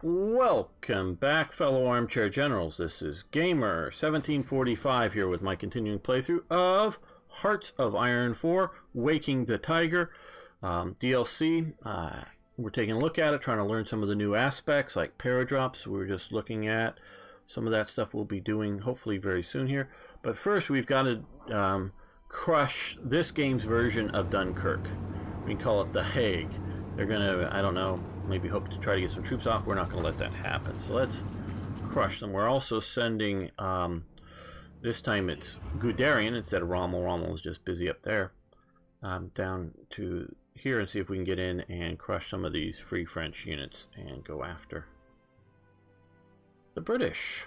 Welcome back, fellow armchair generals. This is Gamer 1745 here with my continuing playthrough of Hearts of Iron IV, Waking the Tiger DLC. We're taking a look at it, trying to learn some of the new aspects like paradrops. We're just looking at some of that stuff we'll be doing hopefully very soon here. But first we've got to crush this game's version of Dunkirk. We can call it The Hague. They're gonna, I don't know, maybe hope to try to get some troops off. We're not gonna let that happen. So let's crush them. We're also sending, this time it's Guderian instead of Rommel. Rommel is just busy up there. Down to here and see if we can get in and crush some of these Free French units and go after the British.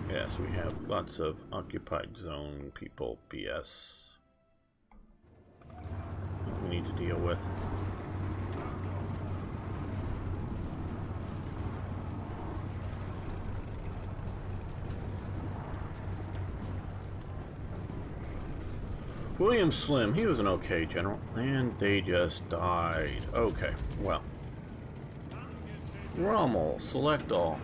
Yes, we have lots of occupied zone people, BS, we need to deal with. William Slim, he was an okay general, and they just died. Okay, well. Rommel, select all.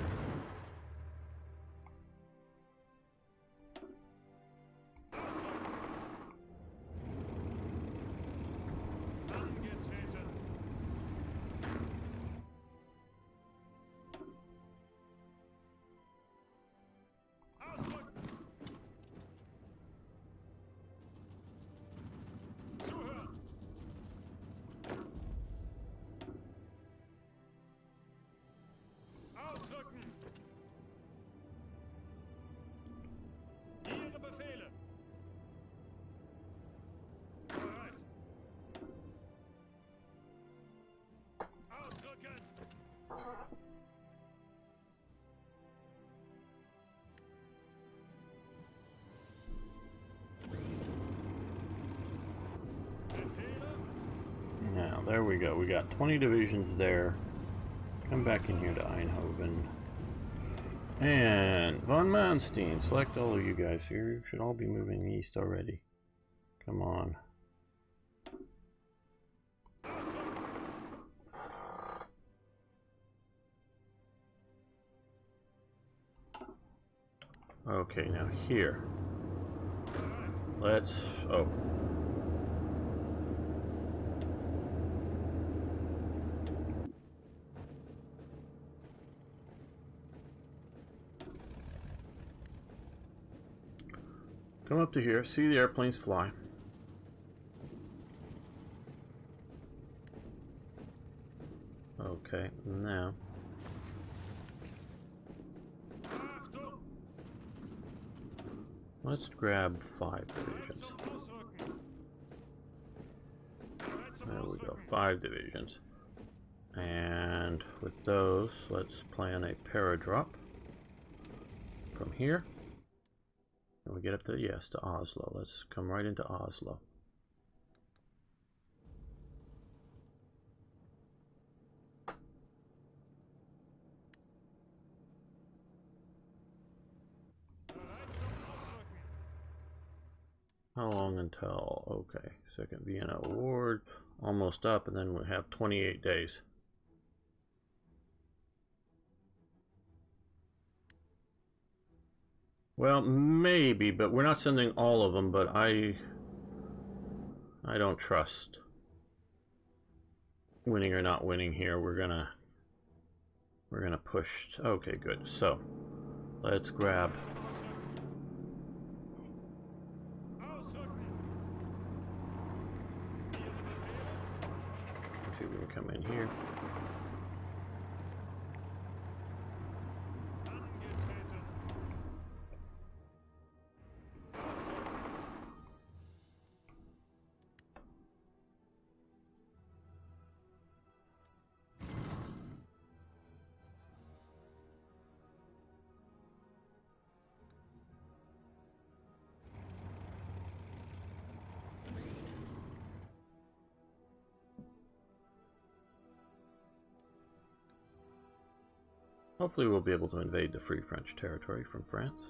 Now, there we go. We got 20 divisions there. Come back in here to Eindhoven. And von Manstein, select all of you guys here. You should all be moving east already. Come on. Okay, now here. Let's... oh. Come up to here, see the airplanes fly. Okay, now. Let's grab 5 divisions. There we go, 5 divisions. And with those, let's plan a paradrop from here. And we get up to, yes, to Oslo. Let's come right into Oslo. How long until, okay, Second Vienna Award, almost up, and then we have 28 days. Well, maybe, but we're not sending all of them, but I don't trust winning or not winning here. We're gonna push. Okay, good. So let's grab. Let's see if we can come in here. Hopefully we'll be able to invade the Free French territory from France.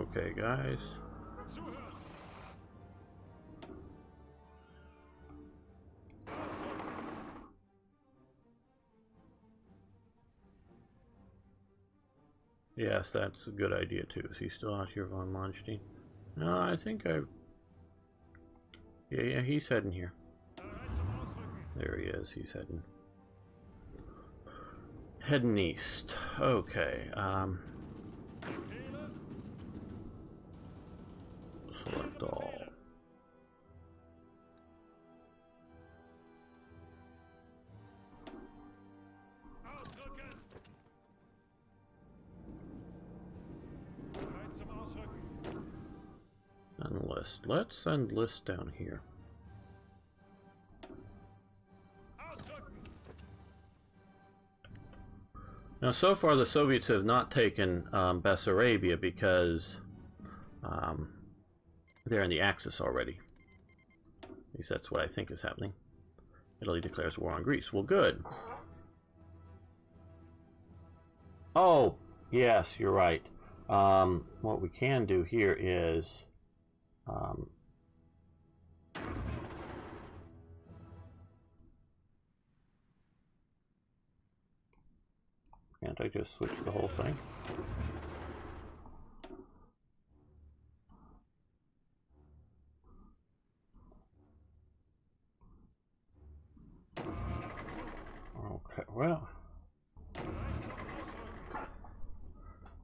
Okay, guys. Yes, that's a good idea too. Is he still out here, von Manstein? No, I think I... Yeah, he's heading here. There he is, he's heading. Heading east. Okay, select all. Enlist. Let's send list down here. Now, so far the Soviets have not taken Bessarabia because they're in the Axis already. At least that's what I think is happening. Italy declares war on Greece. Well, good. Oh, yes, you're right. What we can do here is... can't I just switch the whole thing? Okay, well...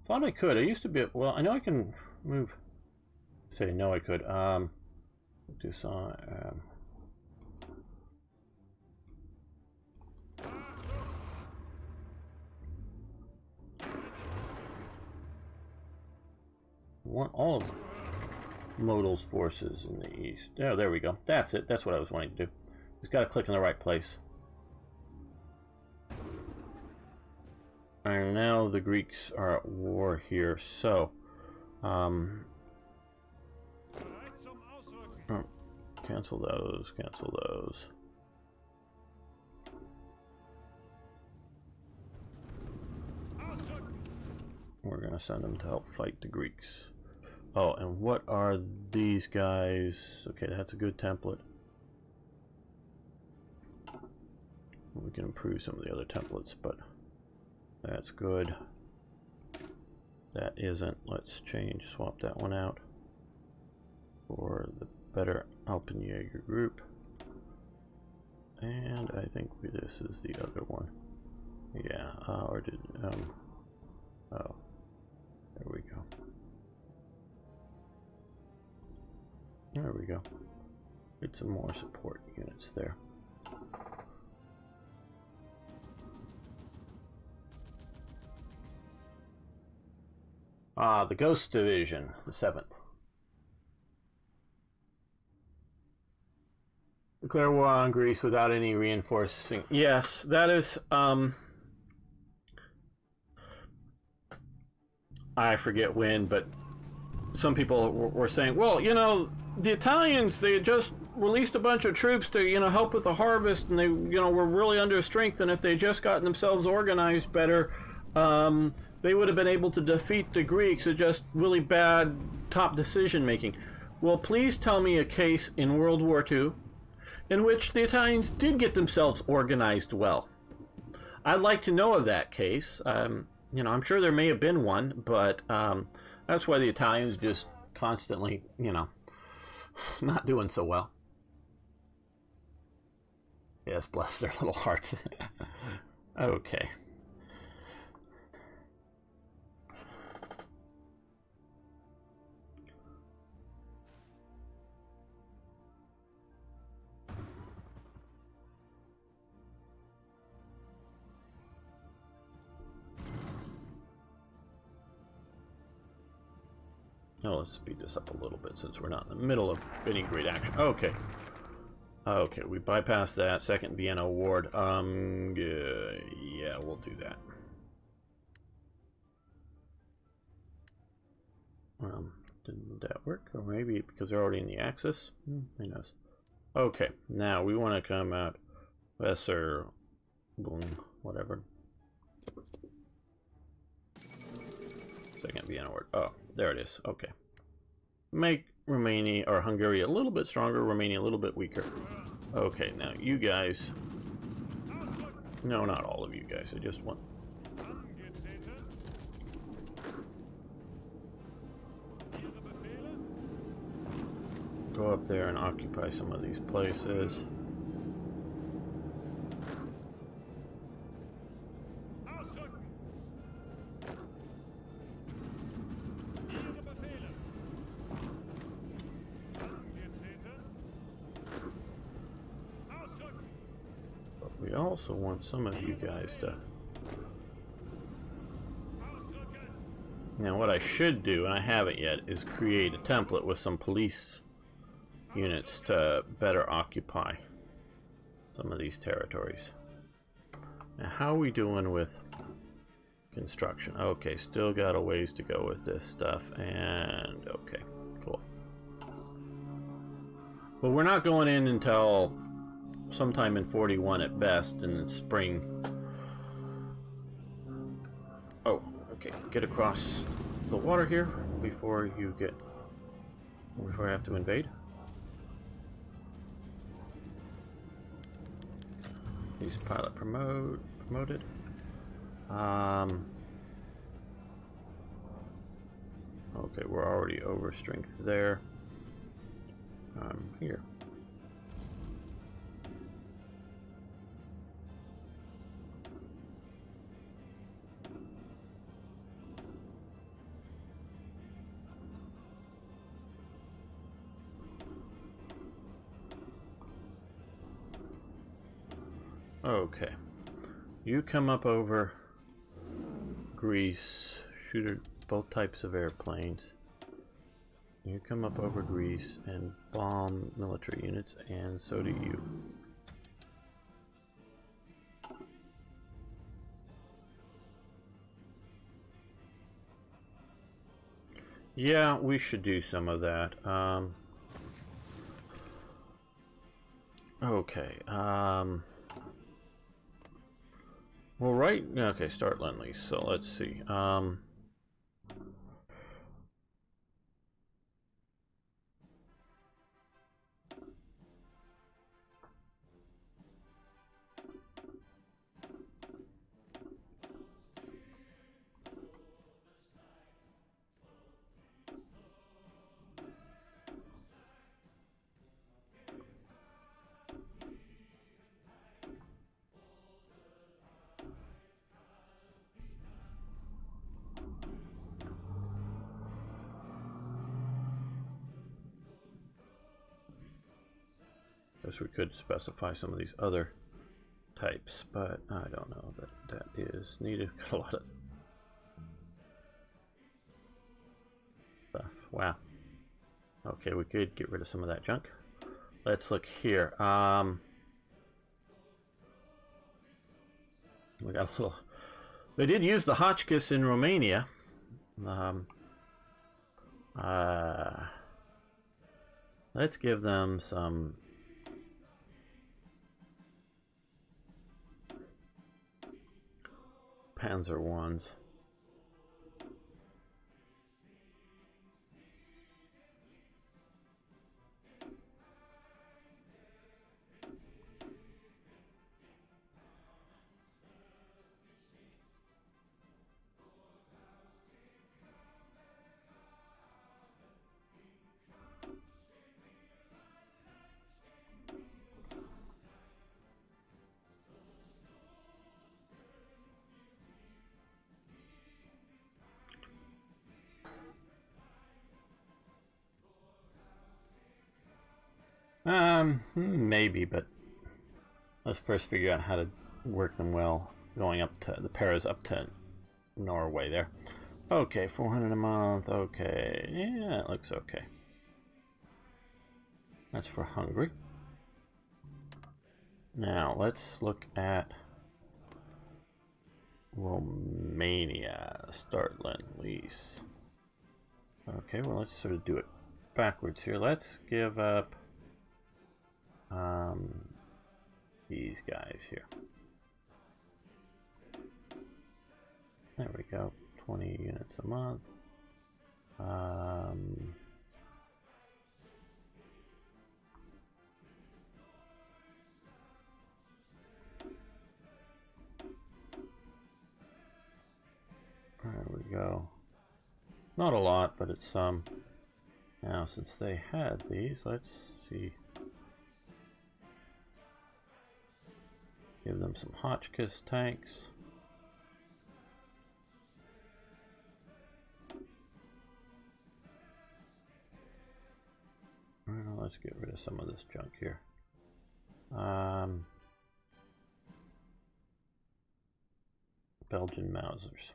thought I could. I used to be... well, I know I can move... say no I could. Dishonor... want all of Modal's forces in the east. Oh, there we go. That's it. That's what I was wanting to do. Just got to click in the right place. And now the Greeks are at war here, so... oh, cancel those, cancel those. We're going to send them to help fight the Greeks. Oh, and what are these guys? Okay, that's a good template. We can improve some of the other templates, but that's good. That isn't. Let's change, swap that one out for the better Alpenjäger group. And I think this is the other one. Yeah, or did, oh, there we go. There we go. Get some more support units there. The Ghost Division, the 7th. Declare war on Greece without any reinforcing. Yes, that is, I forget when, but some people were saying, well, you know, the Italians, they just released a bunch of troops to, you know, help with the harvest, and they, you know, were really under strength, and if they just gotten themselves organized better, they would have been able to defeat the Greeks. It's just really bad top decision making. Well, please tell me a case in World War II in which the Italians did get themselves organized well. I'd like to know of that case. You know, I'm sure there may have been one, but that's why the Italians just constantly, you know, not doing so well. Yes, bless their little hearts. Okay. Oh, let's speed this up a little bit since we're not in the middle of any great action. Okay. Okay, we bypassed that. Second Vienna Award. Yeah, we'll do that. Didn't that work? Or maybe because they're already in the Axis? Who knows? Okay, now we want to come out Weserübung, whatever. Second Vienna Award. Oh, there it is. Okay. Make Romania or Hungary a little bit stronger, Romania a little bit weaker. Okay, now you guys. No, not all of you guys. I just want. Go up there and occupy some of these places. But we also want some of you guys to. Now, what I should do, and I haven't yet, is create a template with some police units to better occupy some of these territories. Now, how are we doing with construction? Okay, still got a ways to go with this stuff, and okay, cool. Well, we're not going in until sometime in 41 at best, in the spring. Oh, okay, get across the water here before I have to invade. He's pilot promoted. Okay, we're already over strength there. Here. Okay, you come up over Greece, shoot at both types of airplanes. You come up over Greece and bomb military units, and so do you. Yeah, we should do some of that. Okay. Well, right. Okay, start Lend-Lease. So let's see. Guess we could specify some of these other types, but I don't know that that is needed. Got a lot of stuff. Wow. Okay, we could get rid of some of that junk. Let's look here. We got a little. They did use the Hotchkiss in Romania. Let's give them some. Panzer ones. Maybe, but let's first figure out how to work them well. Going up to the paras up to Norway there. Okay, 400 a month. Okay, yeah, it looks okay. That's for Hungary. Now let's look at Romania. Start Lend-Lease. Okay, well let's sort of do it backwards here. Let's give up these guys here. There we go. 20 units a month. There we go. Not a lot, but it's some. Now, since they had these, let's see. Give them some Hotchkiss tanks. Well, let's get rid of some of this junk here. Belgian Mausers.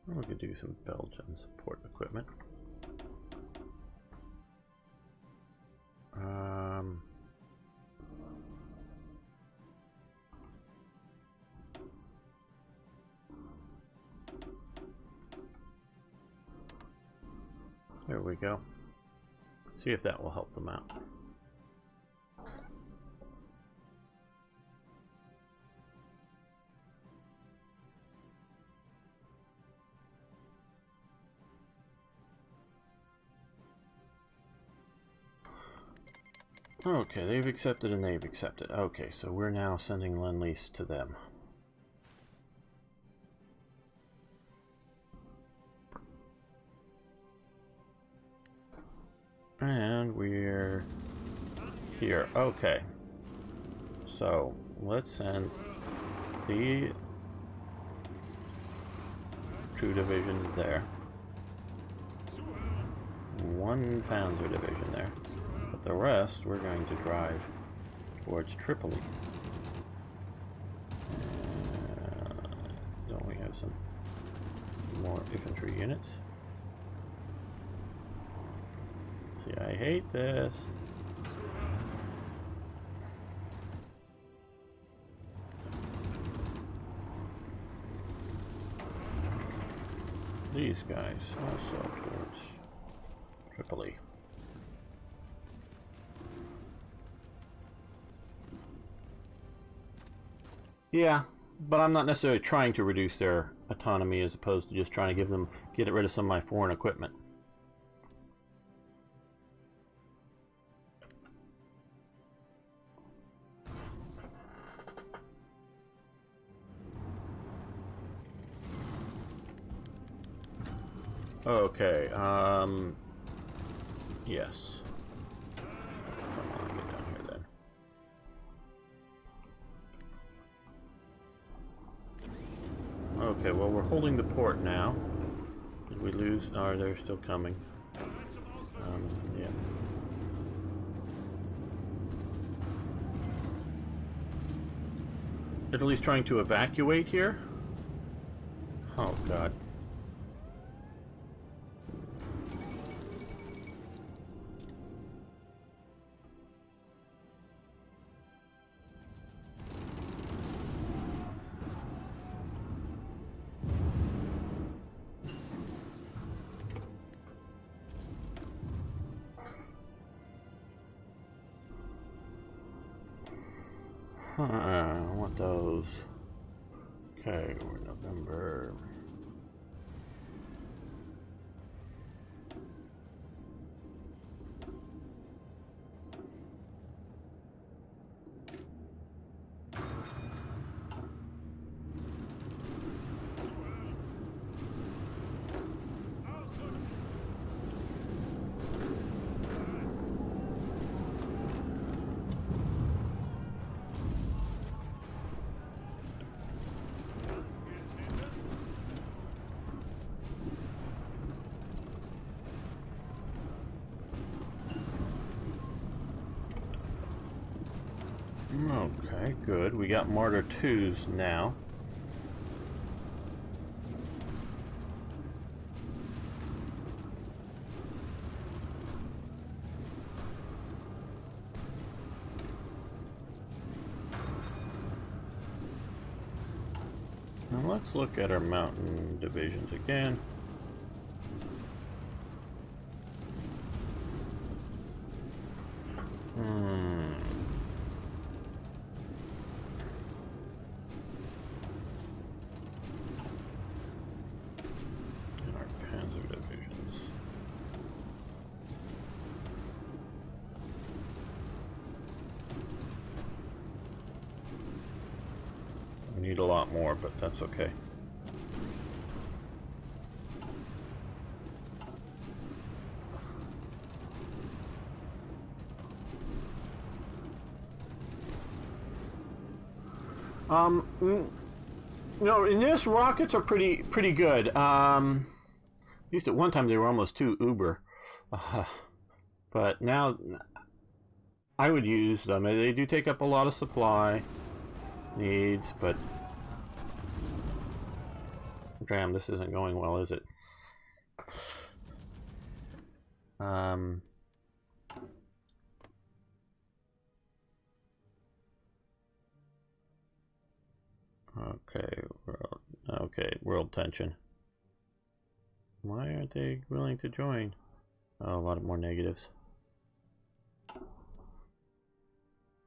We could do some Belgian support equipment. There we go. See if that will help them out. Okay, they've accepted and they've accepted. Okay, so we're now sending Lend-Lease to them. And we're here. Okay. So, let's send the 2 divisions there. 1 Panzer division there. But the rest we're going to drive towards Tripoli. Don't we have some more infantry units? See, I hate this. These guys also towards Tripoli. Yeah, but I'm not necessarily trying to reduce their autonomy as opposed to just trying to get rid of some of my foreign equipment. Okay, yes. Come on, get down here then. Okay, well, we're holding the port now. Did we lose? No, they're still coming. Yeah. Italy's trying to evacuate here? Oh, God. I want those. Okay, we're November. Okay, good. We got Martyr 2s now. Now let's look at our mountain divisions again. need a lot more, but that's okay. No, in this, rockets are pretty good. At least at one time they were almost too uber. But now I would use them. They do take up a lot of supply needs, but damn, this isn't going well, is it? Okay, world tension. Why aren't they willing to join? Oh, a lot of more negatives.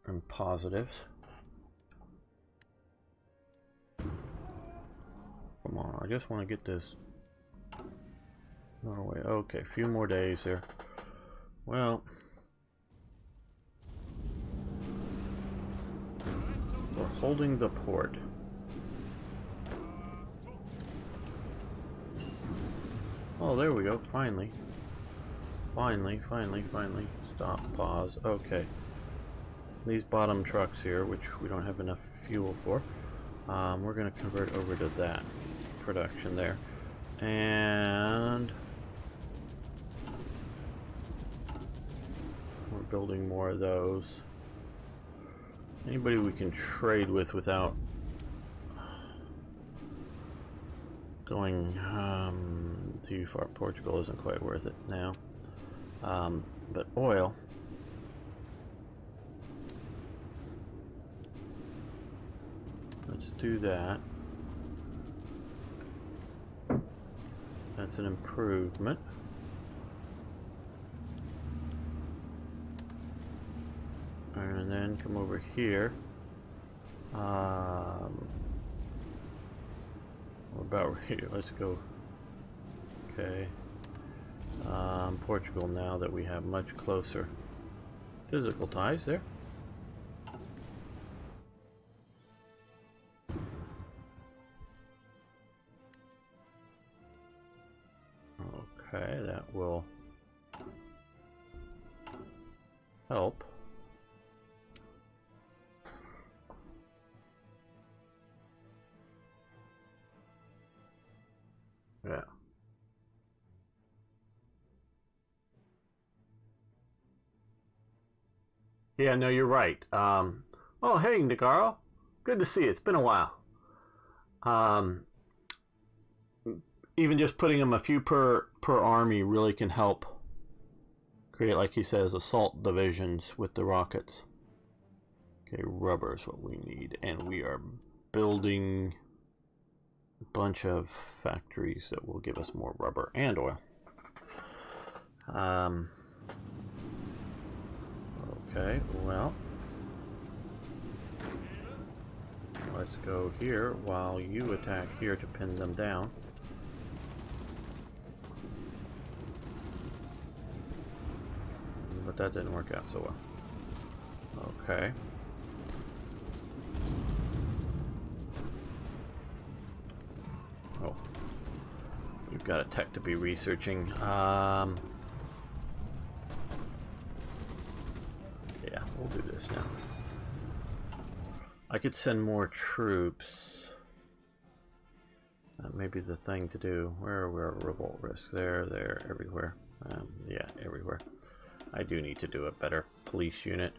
And positives. Come on, I just want to get this Norway. Okay, a few more days there. Well, we're holding the port. Oh, there we go, finally. Finally. Stop, pause. Okay. These bottom trucks here, which we don't have enough fuel for, we're going to convert over to that production there. And we're building more of those. Anybody we can trade with without going too far. Portugal isn't quite worth it now. But oil. Let's do that. That's an improvement. And then come over here. What about here? Let's go. Okay. Portugal, now that we have much closer physical ties there. Okay, that will help. Yeah. Yeah, no, you're right. Oh, hey, Nagaro. Good to see you. It's been a while. Even just putting them a few per army really can help create, like he says, assault divisions with the rockets. Okay, rubber is what we need, and we are building a bunch of factories that will give us more rubber and oil. Okay, well, let's go here while you attack here to pin them down. But that didn't work out so well. Okay. Oh. We've got a tech to be researching. Yeah, we'll do this now. I could send more troops. That may be the thing to do. Where are revolt risks? There, everywhere. Yeah, everywhere. I do need to do a better police unit.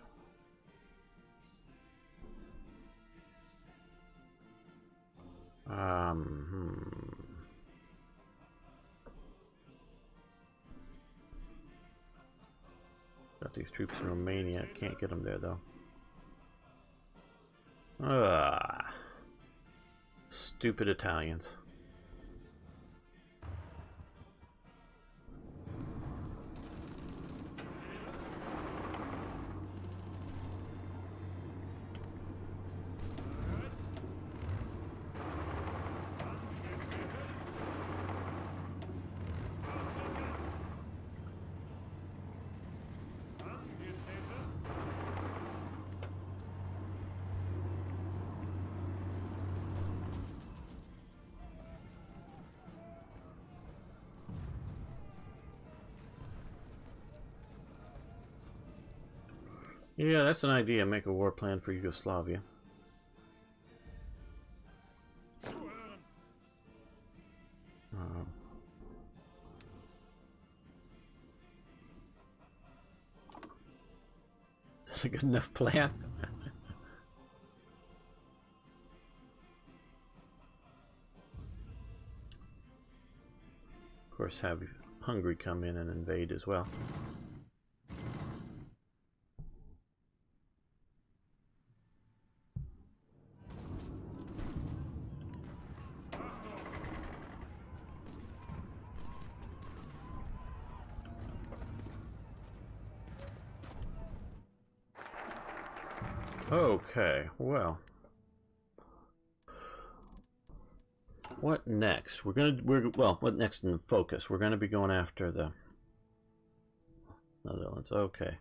Got these troops in Romania. Can't get them there though. Stupid Italians. Yeah, that's an idea. Make a war plan for Yugoslavia. That's a good enough plan. Of course, have Hungary come in and invade as well. Okay, well, what next? What next in focus? We're gonna be going after the Netherlands. Okay.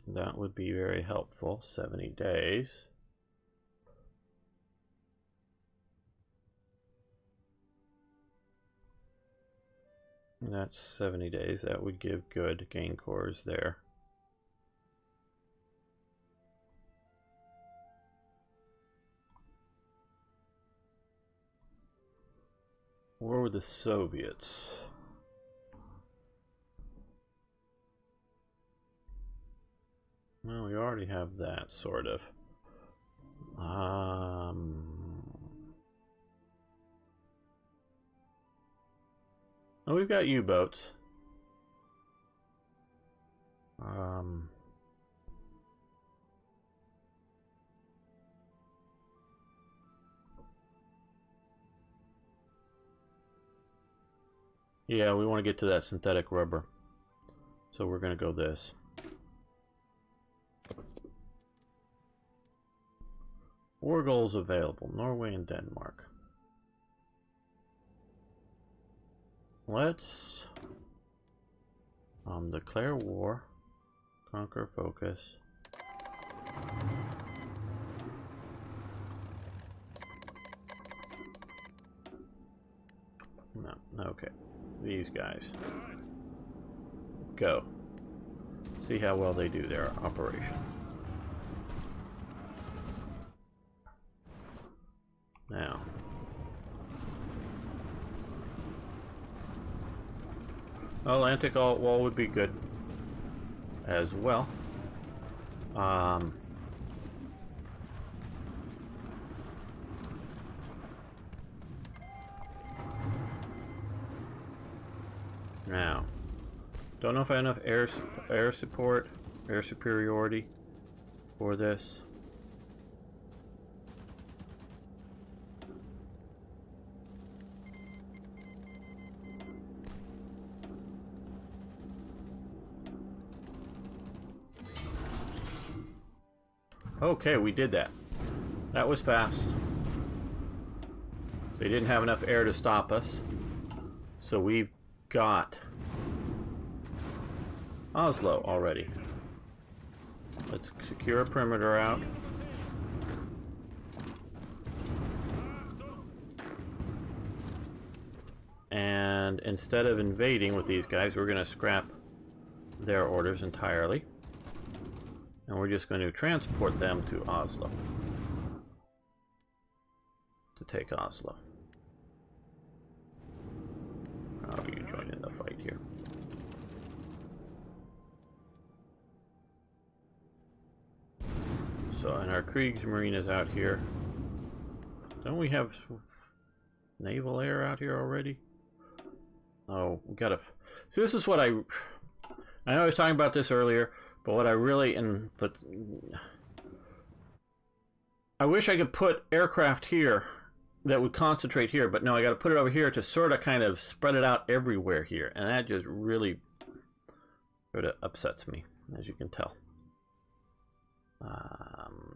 That would be very helpful. 70 days. That's 70 days. That would give good gain cores there. War with the Soviets. Well, we already have that, sort of. Oh, we've got U-boats. Yeah, we want to get to that synthetic rubber. So we're going to go this. War goals available. Norway and Denmark. Let's declare war, conquer, focus. No, okay. These guys. Go. See how well they do their operation. Now. Atlantic wall would be good as well. Now, don't know if I have enough air support, air superiority for this. Okay, we did that. That was fast. They didn't have enough air to stop us. So we've got Oslo already. Let's secure a perimeter out. And instead of invading with these guys, we're going to scrap their orders entirely. And we're just going to transport them to Oslo. To take Oslo. How do you join in the fight here? So, and our Kriegsmarine is out here. Don't we have naval air out here already? Oh, we gotta... So this is what I know I was talking about this earlier, but what I really... I wish I could put aircraft here that would concentrate here, but no, I got to put it over here to sort of kind of spread it out everywhere here, and that just really sort of upsets me, as you can tell.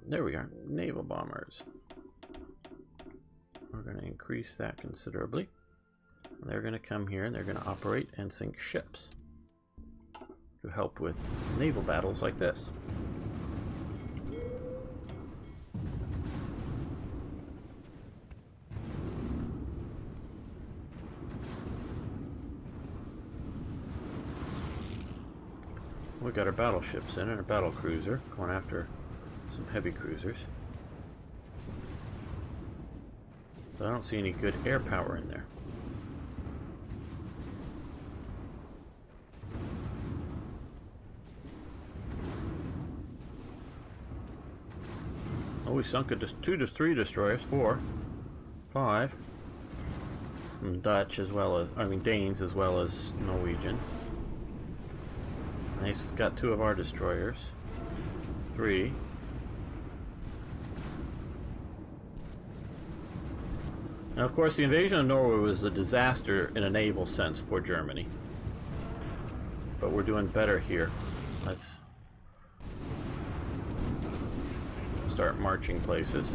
There we are, naval bombers. We're going to increase that considerably. And they're going to come here and they're going to operate and sink ships to help with naval battles like this. We got our battleships in and our battle cruiser going after some heavy cruisers. But I don't see any good air power in there. Oh, we sunk three destroyers, 4, 5. From Dutch as well as, Danes as well as Norwegian. And he's got 2 of our destroyers. 3. Now, of course, the invasion of Norway was a disaster in a naval sense for Germany. But we're doing better here. Let's start marching places.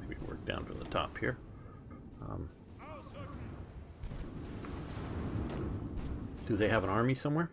Maybe work down from the top here. Do they have an army somewhere?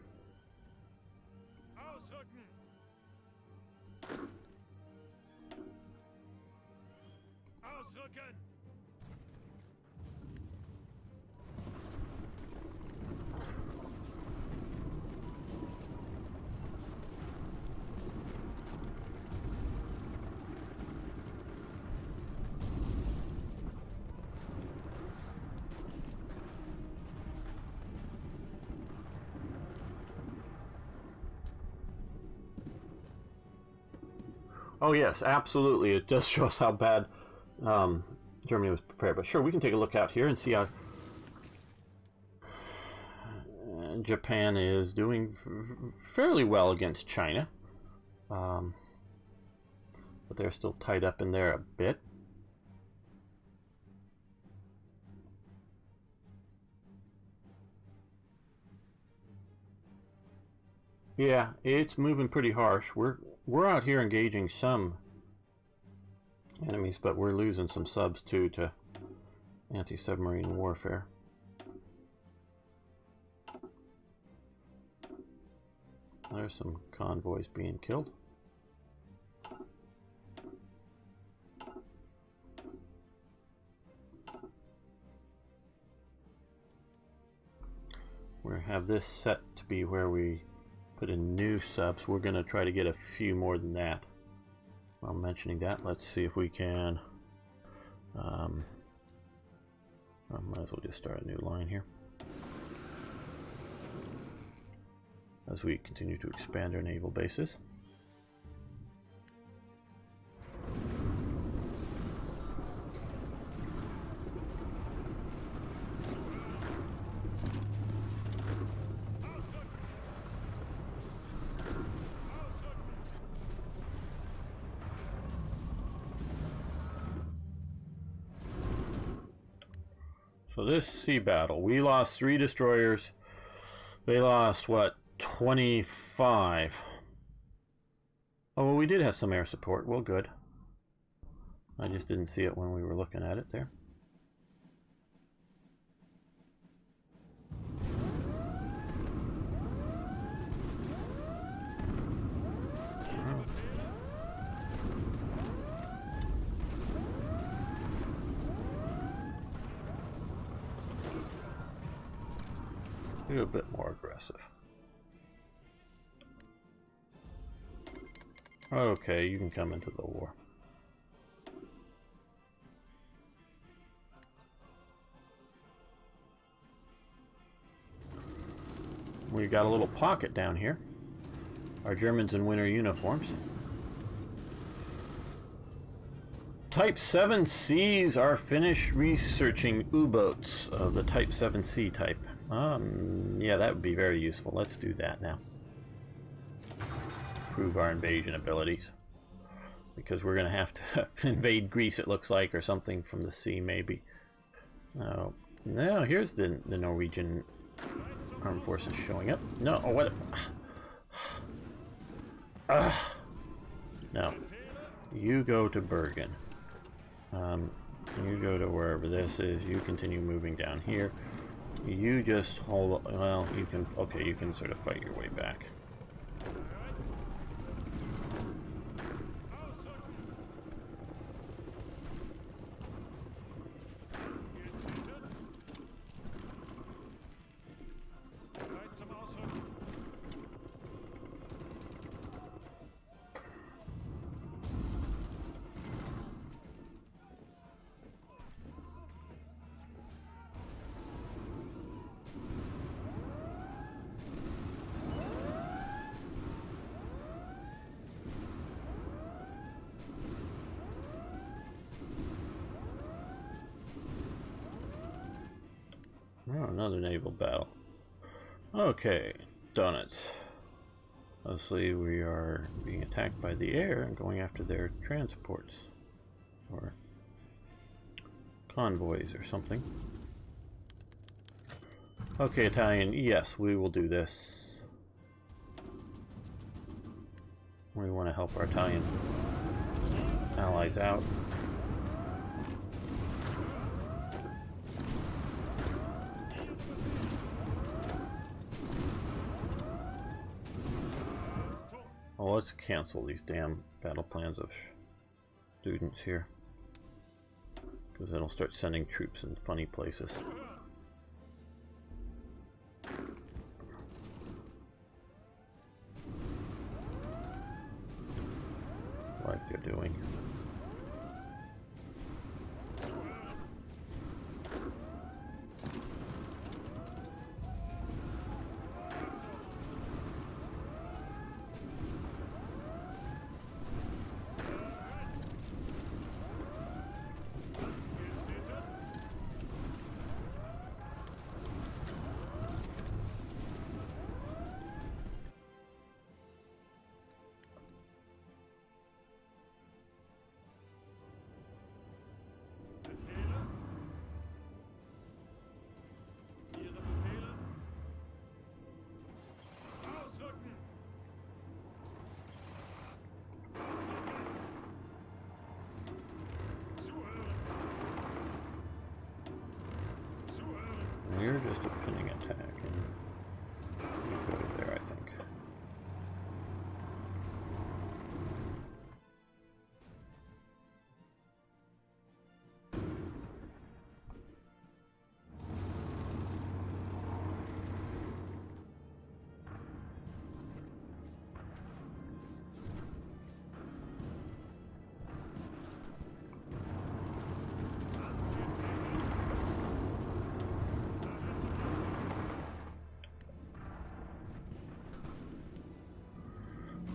Oh yes, absolutely. It does show us how bad Germany was prepared. But sure, we can take a look out here and see how Japan is doing fairly well against China. But they're still tied up in there a bit. Yeah, it's moving pretty harsh. We're out here engaging some enemies, but we're losing some subs too to anti-submarine warfare. There's some convoys being killed. We have this set to be where we put in new subs. We're going to try to get a few more than that. While mentioning that, let's see if we can I might as well just start a new line here as we continue to expand our naval bases. So this sea battle, we lost 3 destroyers. They lost, what, 25? Oh, well, we did have some air support. Well, good. I just didn't see it when we were looking at it there. Be a bit more aggressive. Okay, you can come into the war. We got a little pocket down here. Our Germans in winter uniforms. Type 7Cs are finished researching U-boats of the Type 7C type. Yeah, that would be very useful. Let's do that now. Prove our invasion abilities. Because we're going to have to invade Greece, it looks like, or something from the sea, maybe. Oh, no, here's the Norwegian armed forces showing up. No, oh, what? No. You go to Bergen. You go to wherever this is. You continue moving down here. You just hold, well, you can, okay, you can sort of fight your way back. another naval battle. Okay, donuts. Mostly we are being attacked by the air and going after their transports. Or convoys or something. Okay, Italian, yes, we will do this. We want to help our Italian allies out. Well, let's cancel these damn battle plans of students here, because it'll start sending troops in funny places. Like they're doing. You're just a pinning attack, and you go there, I think.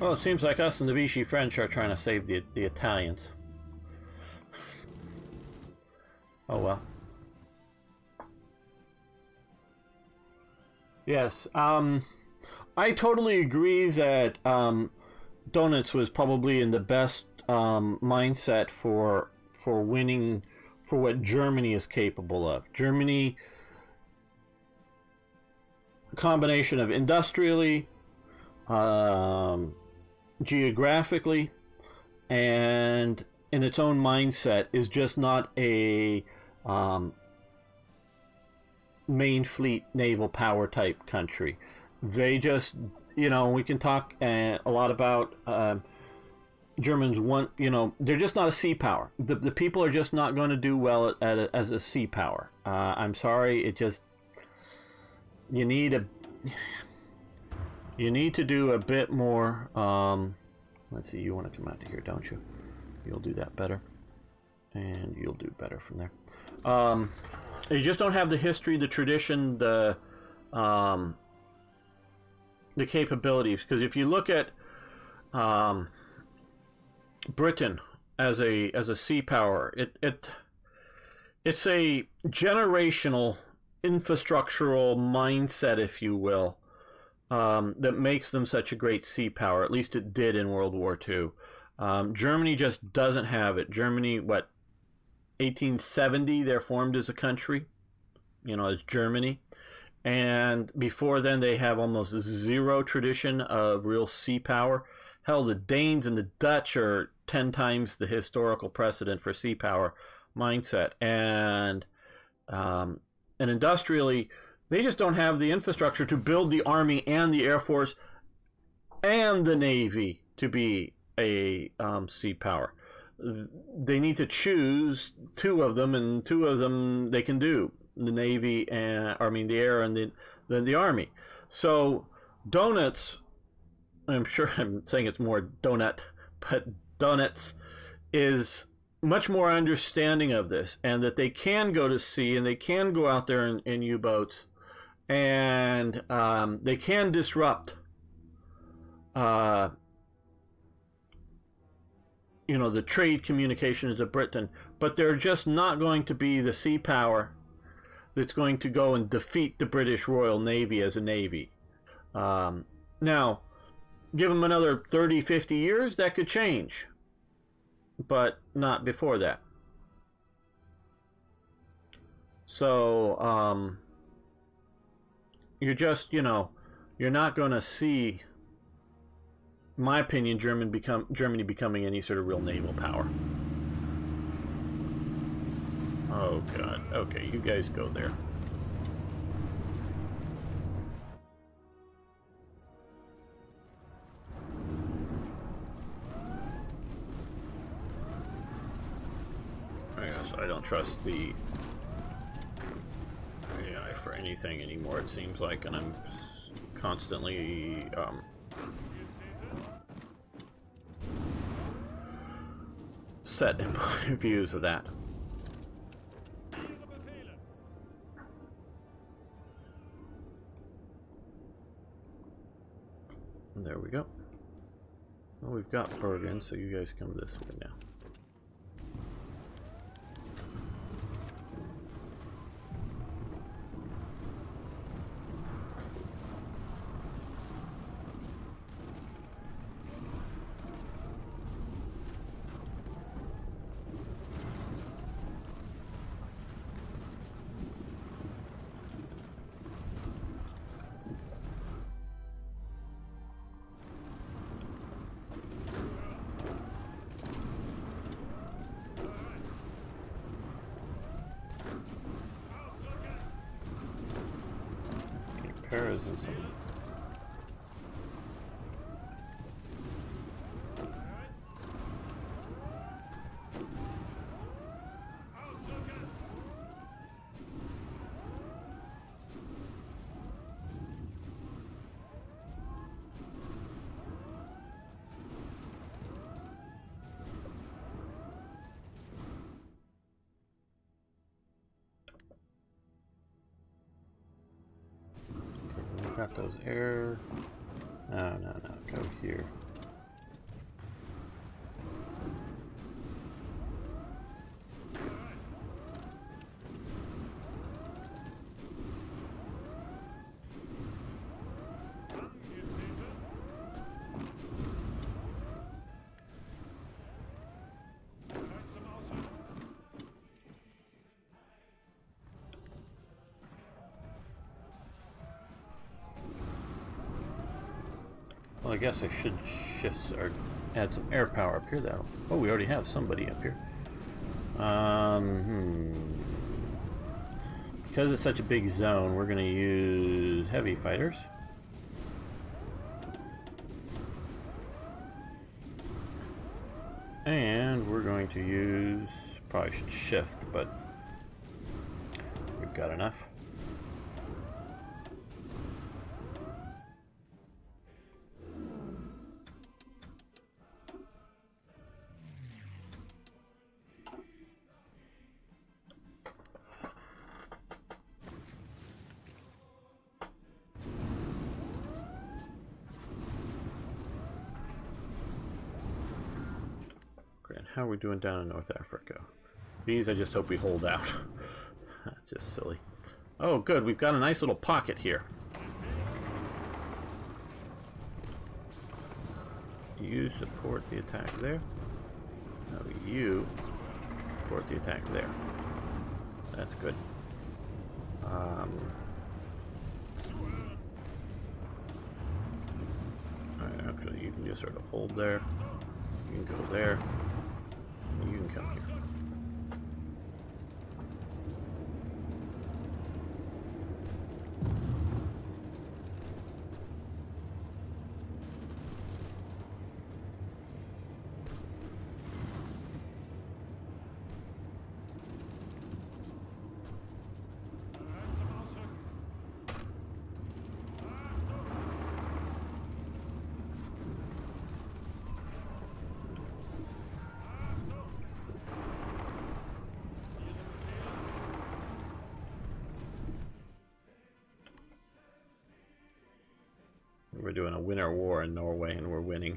Well, it seems like us and the Vichy French are trying to save the Italians. Oh well. Yes, I totally agree that Donuts was probably in the best mindset for winning, for what Germany is capable of. Germany, a combination of industrially, geographically, and in its own mindset, is just not a main fleet naval power type country. They just, you know, we can talk a lot about Germans want, you know, they're just not a sea power. The people are just not going to do well as a sea power. I'm sorry, it just, you need to do a bit more. Let's see, you want to come out to here, don't you? You'll do that better, and you'll do better from there. You just don't have the history, the tradition, the capabilities. Because if you look at Britain as a sea power, it's a generational infrastructural mindset, if you will, that makes them such a great sea power. At least it did in World War II. Germany just doesn't have it. Germany, what, 1870, they're formed as a country, you know, as Germany. And before then, they have almost zero tradition of real sea power. Hell, the Danes and the Dutch are 10 times the historical precedent for sea power mindset. And industrially, they just don't have the infrastructure to build the Army and the Air Force and the Navy to be a sea power. They need to choose two of them, and two of them they can do. The Navy, and I mean the Air and the Army. So Donuts, I'm sure I'm saying it's more donut, but Donuts is much more understanding of this, and that they can go to sea and they can go out there in U-boats, and they can disrupt you know, the trade communications of Britain, but they're just not going to be the sea power that's going to go and defeat the British Royal Navy as a navy. Now, give them another 30, 50 years, that could change. But not before that. So, you're just, you know, you're not going to see, in my opinion, Germany becoming any sort of real naval power. Oh, God. Okay, you guys go there. I guess I don't trust the AI for anything anymore, it seems like, and I'm constantly set in my views of that. And there we go. Well, we've got Bergen, so you guys come this way now. Paras and some. Got those air. No, go here. Well, I guess I should shift or add some air power up here, though. Oh, we already have somebody up here. Because it's such a big zone, we're going to use heavy fighters. And we're going to use, probably should shift, but we've got enough. How are we doing down in North Africa? These I just hope we hold out. Just silly. Oh good, we've got a nice little pocket here. You support the attack there. No, you support the attack there. That's good. Alright, actually you can just sort of hold there. You can go there. You can come here. We're doing a winter war in Norway and we're winning.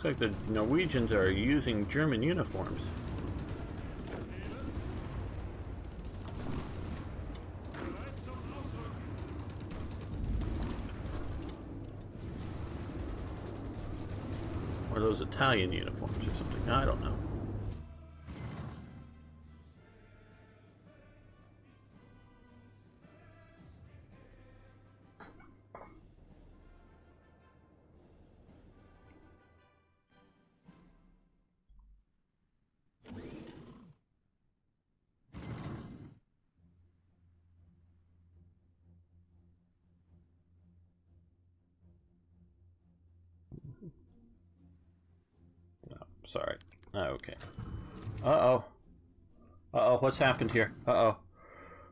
Looks like the Norwegians are using German uniforms. Or those Italian uniforms or something. I don't know. Sorry. Okay. Uh-oh. Uh-oh, what's happened here? Uh-oh.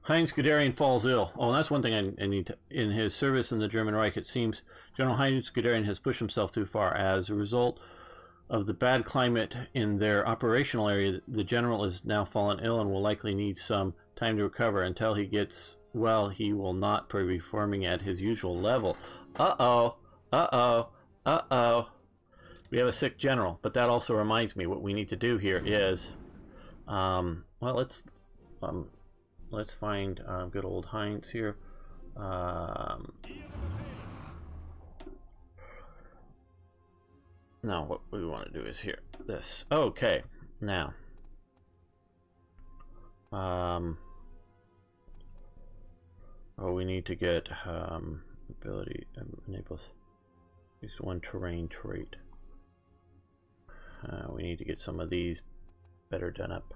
Heinz Guderian falls ill. Oh, that's one thing I need to... In his service in the German Reich, it seems General Heinz Guderian has pushed himself too far. As a result of the bad climate in their operational area, the general is now fallen ill and will likely need some time to recover. Until he gets well, he will not be performing at his usual level. Uh-oh. Uh-oh. Uh-oh. We have a sick general, but that also reminds me what we need to do here is, well, let's find good old Heinz here. No, what we want to do is here. This. Okay, now. Oh, we need to get ability enables at least one terrain trait. We need to get some of these better done up.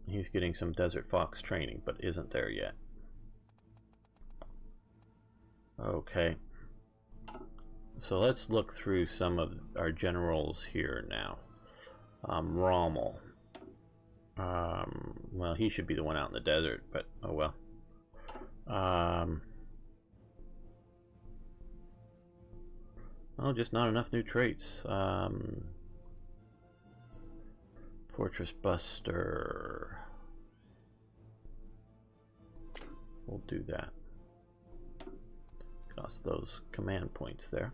He's getting some Desert Fox training, but isn't there yet. Okay. So let's look through some of our generals here now. Rommel. Well, he should be the one out in the desert, but oh well. Oh, just not enough new traits. Fortress Buster. We'll do that. Cost those command points there.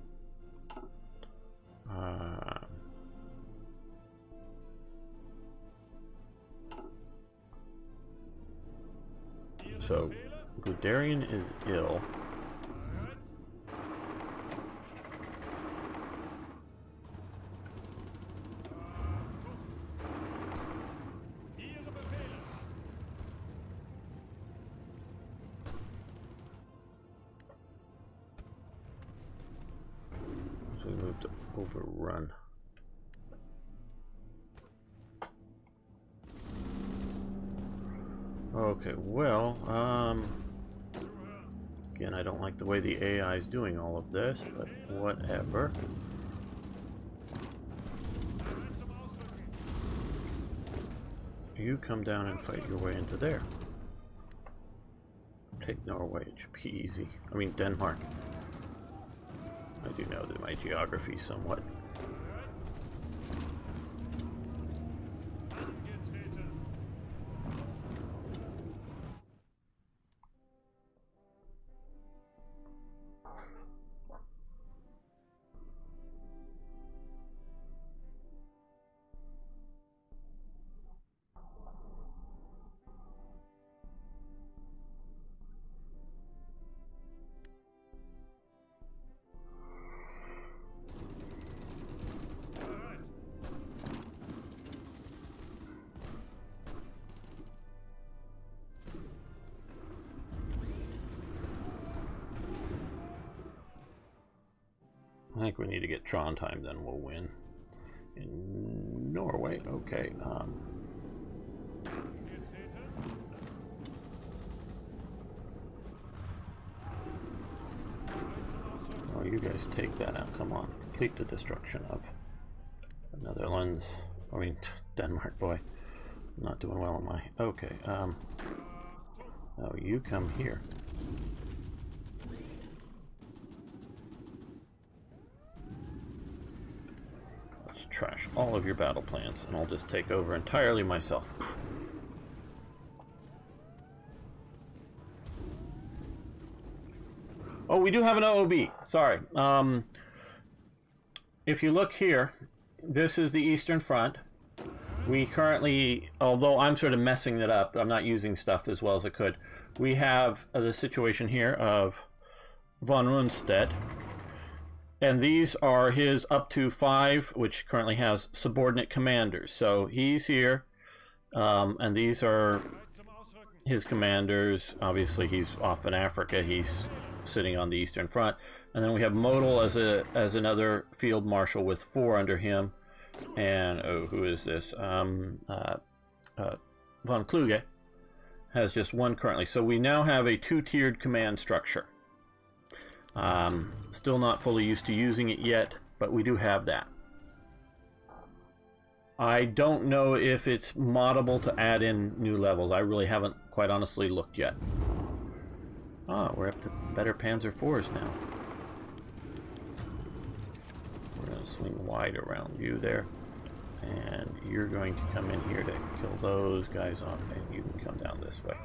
So, Guderian is ill. So we moved to overrun. Okay, well, again, I don't like the way the AI is doing all of this, but whatever. You come down and fight your way into there. Take Norway, it should be easy. I mean, Denmark. I do know that my geography somewhat. I think we need to get Trondheim, then we'll win. In Norway, okay. Oh, you guys take that out. Come on, complete the destruction of the Netherlands. I mean, Denmark, boy. I'm not doing well, am I? Okay. Oh, you come here. Trash all of your battle plans, and I'll just take over entirely myself. Oh, we do have an OOB. Sorry. If you look here, this is the Eastern Front. We currently, although I'm sort of messing it up, I'm not using stuff as well as I could. We have the situation here of von Rundstedt. And these are his up to 5, which currently has subordinate commanders. So he's here, and these are his commanders. Obviously, he's off in Africa. He's sitting on the Eastern Front. And then we have Model as another field marshal with 4 under him. And, oh, who is this? Von Kluge has just 1 currently. So we now have a 2-tiered command structure. Still not fully used to using it yet, but we do have that. I don't know if it's moddable to add in new levels. I really haven't, quite honestly, looked yet. Ah, we're up to better Panzer IVs now. We're going to swing wide around you there. And you're going to come in here to kill those guys off, and you can come down this way.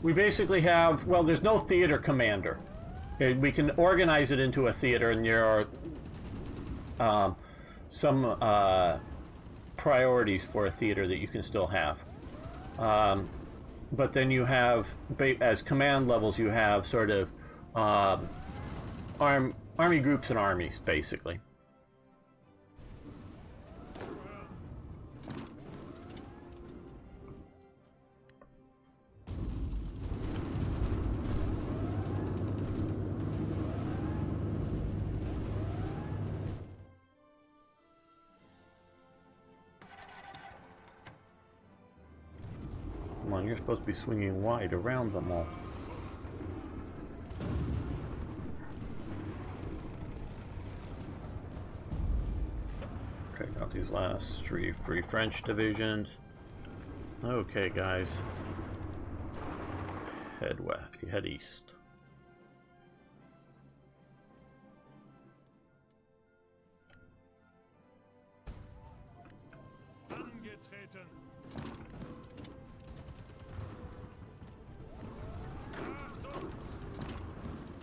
We basically have, well, there's no theater commander. We can organize it into a theater, and there are some priorities for a theater that you can still have. But then you have, as command levels, you have sort of army groups and armies, basically. Come on, you're supposed to be swinging wide around them all. Okay, got these last 3 Free French divisions. Okay, guys. Head west, head east.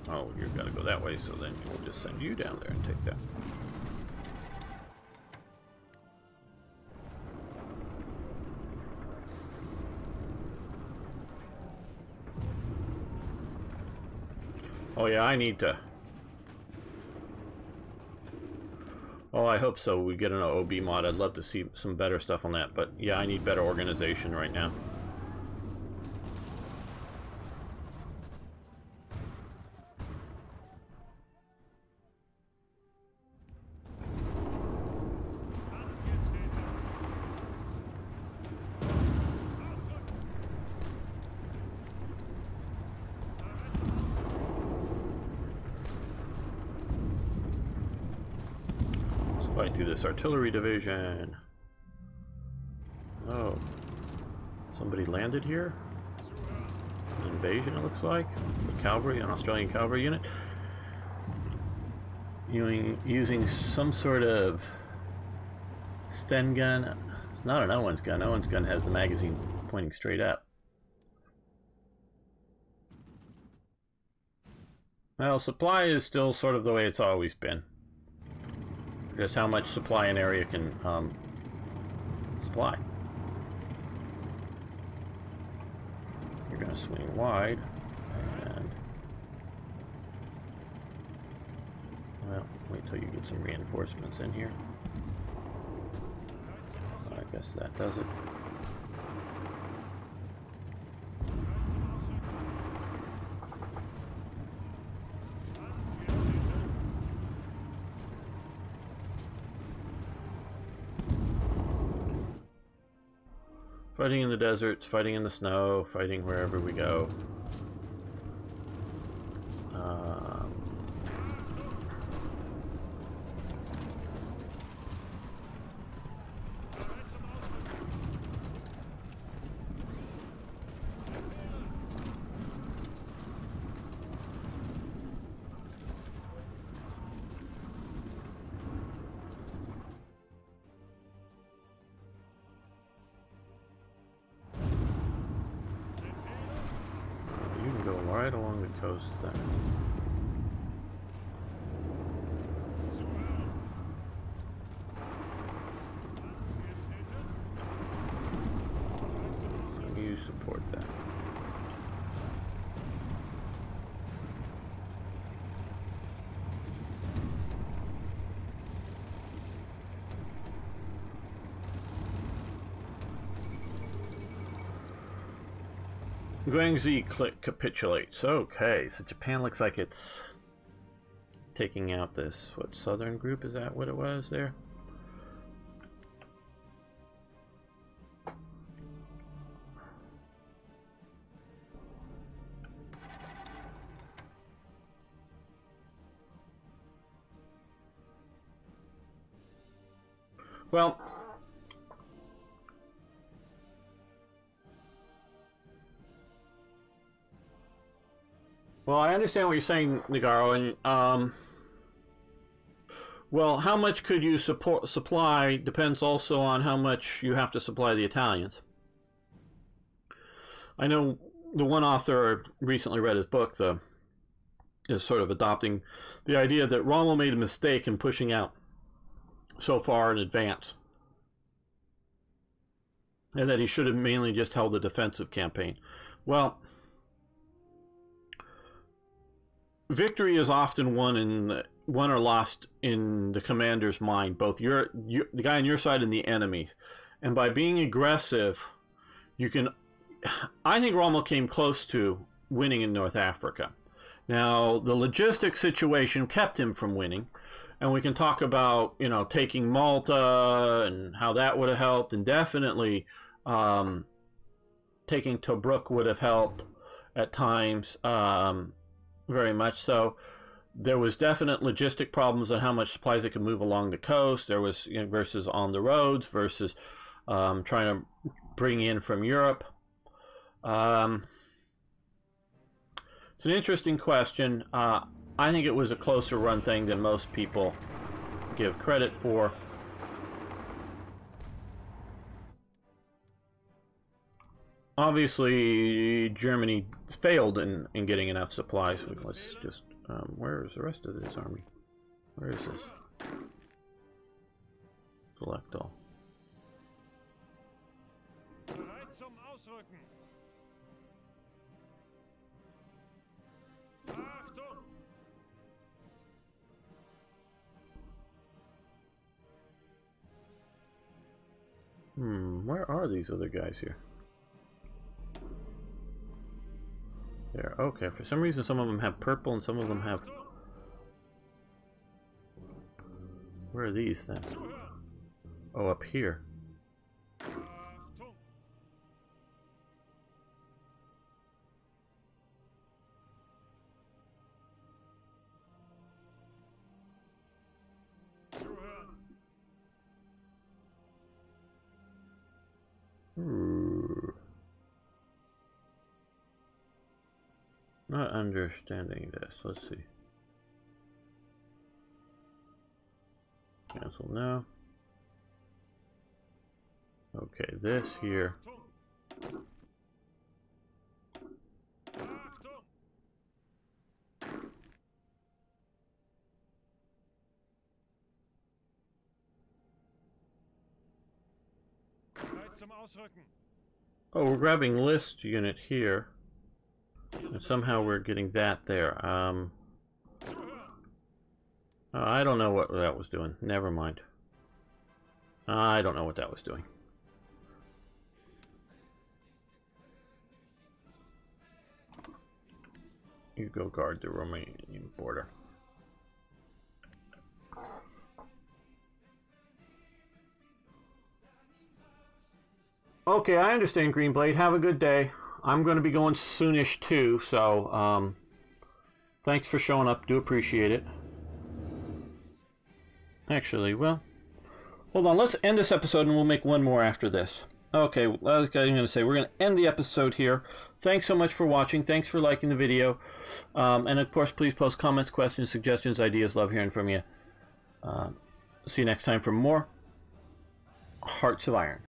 Oh, you've got to go that way, so then we'll just send you down there and take that. Oh yeah, I need to... Oh, I hope so. We get an OB mod. I'd love to see some better stuff on that, but yeah, I need better organization right now. Fight through this artillery division. Oh, somebody landed here. An invasion, it looks like. The cavalry, an Australian cavalry unit, using some sort of Sten gun. It's not an Owen's gun. Owen's gun has the magazine pointing straight up. Well, supply is still sort of the way it's always been. Just how much supply an area can supply. You're going to swing wide, and well, wait till you get some reinforcements in here. I guess that does it. Fighting in the deserts, fighting in the snow, fighting wherever we go. Right along the coast there. You support that. Guangxi capitulates. Okay, so Japan looks like it's taking out this, what, southern group? Is that what it was there? Well, I understand what you're saying, Nagaro, and well, how much could you supply depends also on how much you have to supply the Italians. I know the one author recently read his book, is sort of adopting the idea that Rommel made a mistake in pushing out so far in advance, and that he should have mainly just held a defensive campaign. Well, victory is often won or lost in the commander's mind, both the guy on your side and the enemy. And by being aggressive, you can. I think Rommel came close to winning in North Africa. Now, the logistics situation kept him from winning, and we can talk about, you know, taking Malta and how that would have helped, and definitely taking Tobruk would have helped at times. Very much so. There was definite logistic problems on how much supplies they could move along the coast. There was, you know, versus on the roads versus trying to bring in from Europe. It's an interesting question. I think it was a closer run thing than most people give credit for. Obviously, Germany failed in getting enough supplies. So let's just, where is the rest of this army? Where is this? Select all. Where are these other guys here? There. Okay, for some reason some of them have purple and some of them have... Where are these then? Oh, up here. Not understanding this. Let's see. Cancel now. Okay, this here. Oh, we're grabbing list unit here. And somehow we're getting that there. I don't know what that was doing. Never mind. I don't know what that was doing. You go guard the Romanian border. Okay, I understand, Green Blade. Have a good day. I'm going to be going soonish too, so thanks for showing up. Do appreciate it. Actually, well, hold on. Let's end this episode and we'll make one more after this. Okay, like I was going to say, we're going to end the episode here. Thanks so much for watching. Thanks for liking the video. And of course, please post comments, questions, suggestions, ideas. Love hearing from you. See you next time for more Hearts of Iron.